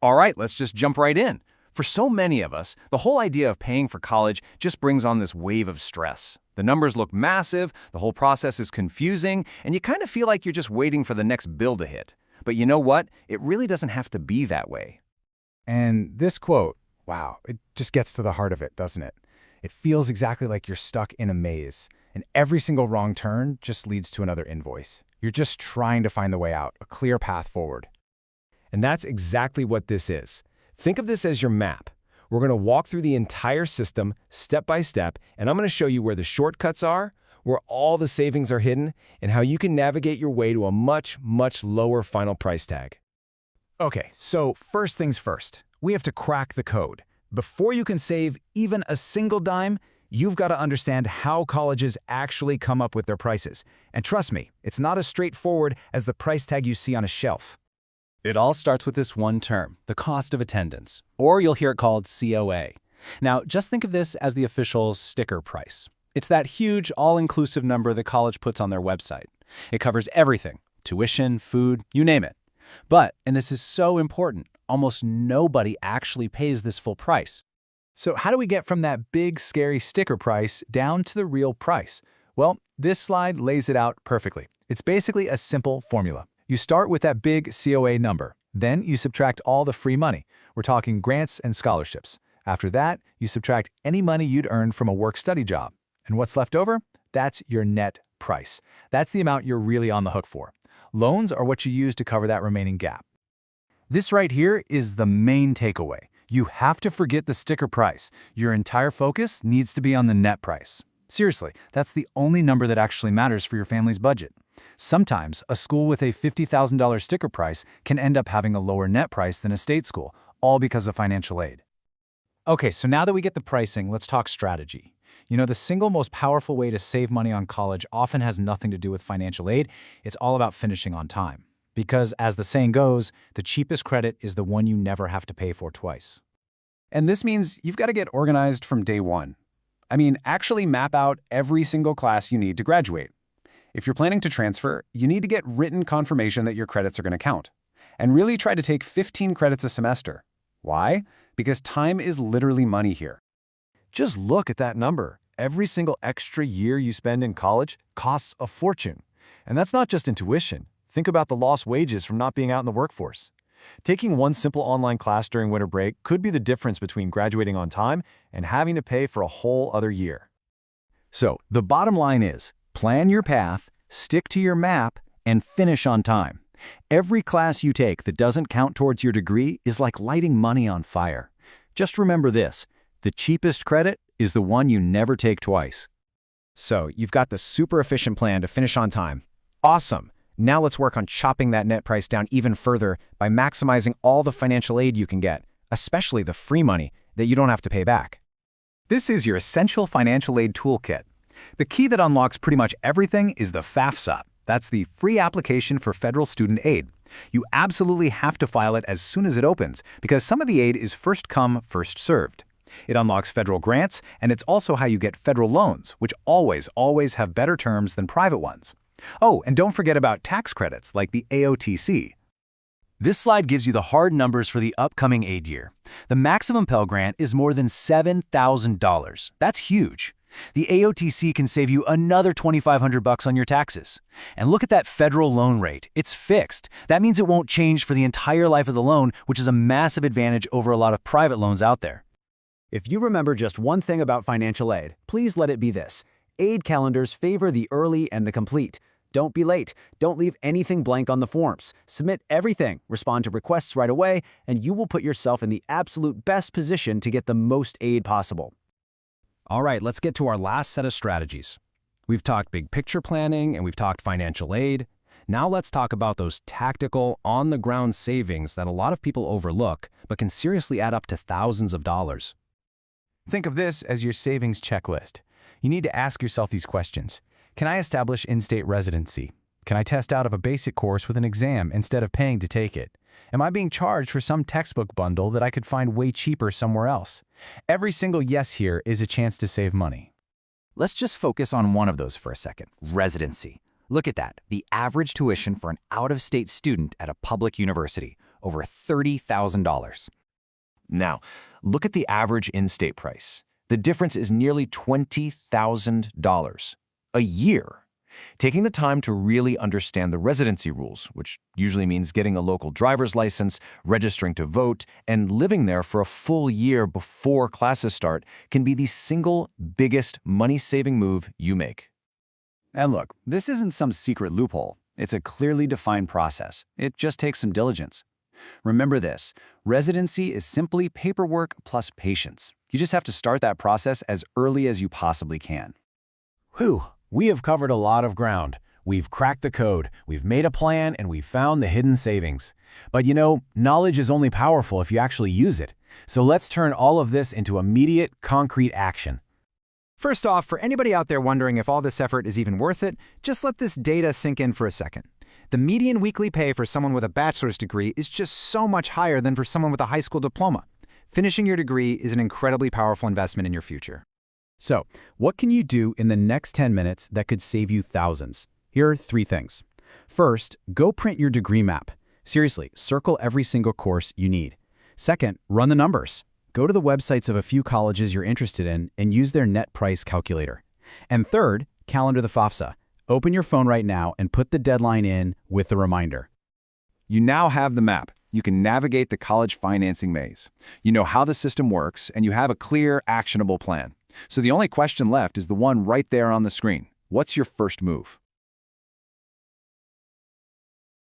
All right, let's just jump right in. For so many of us, the whole idea of paying for college just brings on this wave of stress. The numbers look massive, the whole process is confusing, and you kind of feel like you're just waiting for the next bill to hit. But you know what? It really doesn't have to be that way. And this quote, wow, it just gets to the heart of it, doesn't it? It feels exactly like you're stuck in a maze, and every single wrong turn just leads to another invoice. You're just trying to find the way out, a clear path forward. And that's exactly what this is. Think of this as your map. We're going to walk through the entire system step by step, and I'm going to show you where the shortcuts are, where all the savings are hidden, and how you can navigate your way to a much, much lower final price tag. Okay, so first things first, we have to crack the code. Before you can save even a single dime, you've got to understand how colleges actually come up with their prices. And trust me, it's not as straightforward as the price tag you see on a shelf. It all starts with this one term, the cost of attendance, or you'll hear it called COA. Now, just think of this as the official sticker price. It's that huge, all-inclusive number the college puts on their website. It covers everything, tuition, food, you name it. But, and this is so important, almost nobody actually pays this full price. So how do we get from that big, scary sticker price down to the real price? Well, this slide lays it out perfectly. It's basically a simple formula. You start with that big COA number. Then you subtract all the free money. We're talking grants and scholarships. After that, you subtract any money you'd earned from a work-study job. And what's left over? That's your net price. That's the amount you're really on the hook for. Loans are what you use to cover that remaining gap. This right here is the main takeaway. You have to forget the sticker price. Your entire focus needs to be on the net price. Seriously, that's the only number that actually matters for your family's budget. Sometimes, a school with a $50,000 sticker price can end up having a lower net price than a state school, all because of financial aid. Okay, so now that we get the pricing, let's talk strategy. You know, the single most powerful way to save money on college often has nothing to do with financial aid. It's all about finishing on time. Because, as the saying goes, the cheapest credit is the one you never have to pay for twice. And this means you've got to get organized from day one. I mean, actually map out every single class you need to graduate. If you're planning to transfer, you need to get written confirmation that your credits are going to count. And really try to take 15 credits a semester. Why? Because time is literally money here. Just look at that number. Every single extra year you spend in college costs a fortune. And that's not just in tuition. Think about the lost wages from not being out in the workforce. Taking one simple online class during winter break could be the difference between graduating on time and having to pay for a whole other year. So, the bottom line is, plan your path, stick to your map, and finish on time. Every class you take that doesn't count towards your degree is like lighting money on fire. Just remember this, the cheapest credit is the one you never take twice. So, you've got the super efficient plan to finish on time. Awesome! Now let's work on chopping that net price down even further by maximizing all the financial aid you can get, especially the free money that you don't have to pay back. This is your essential financial aid toolkit. The key that unlocks pretty much everything is the FAFSA. That's the free application for federal student aid. You absolutely have to file it as soon as it opens because some of the aid is first come, first served. It unlocks federal grants, and it's also how you get federal loans, which always have better terms than private ones. Oh, and don't forget about tax credits like the AOTC. This slide gives you the hard numbers for the upcoming aid year. The maximum Pell Grant is more than $7,000. That's huge. The AOTC can save you another $2,500 on your taxes. And look at that federal loan rate. It's fixed. That means it won't change for the entire life of the loan, which is a massive advantage over a lot of private loans out there. If you remember just one thing about financial aid, please let it be this. Aid calendars favor the early and the complete. Don't be late. Don't leave anything blank on the forms. Submit everything, respond to requests right away, and you will put yourself in the absolute best position to get the most aid possible. All right, let's get to our last set of strategies. We've talked big picture planning and we've talked financial aid. Now let's talk about those tactical, on-the-ground savings that a lot of people overlook, but can seriously add up to thousands of dollars. Think of this as your savings checklist. You need to ask yourself these questions. Can I establish in-state residency? Can I test out of a basic course with an exam instead of paying to take it? Am I being charged for some textbook bundle that I could find way cheaper somewhere else? Every single yes here is a chance to save money. Let's just focus on one of those for a second, residency. Look at that, the average tuition for an out-of-state student at a public university, over $30,000. Now, look at the average in-state price. The difference is nearly $20,000 a year. Taking the time to really understand the residency rules, which usually means getting a local driver's license, registering to vote, and living there for a full year before classes start, can be the single biggest money-saving move you make. And look, this isn't some secret loophole. It's a clearly defined process. It just takes some diligence. Remember this, residency is simply paperwork plus patience. You just have to start that process as early as you possibly can. Whew, we have covered a lot of ground. We've cracked the code, we've made a plan, and we've found the hidden savings. But you know, knowledge is only powerful if you actually use it. So let's turn all of this into immediate, concrete action. First off, for anybody out there wondering if all this effort is even worth it, just let this data sink in for a second. The median weekly pay for someone with a bachelor's degree is just so much higher than for someone with a high school diploma. Finishing your degree is an incredibly powerful investment in your future. So, what can you do in the next 10 minutes that could save you thousands? Here are 3 things. First, go print your degree map. Seriously, circle every single course you need. Second, run the numbers. Go to the websites of a few colleges you're interested in and use their net price calculator. And third, calendar the FAFSA. Open your phone right now and put the deadline in with the reminder. You now have the map. You can navigate the college financing maze. You know how the system works, and you have a clear, actionable plan. So the only question left is the one right there on the screen. What's your first move?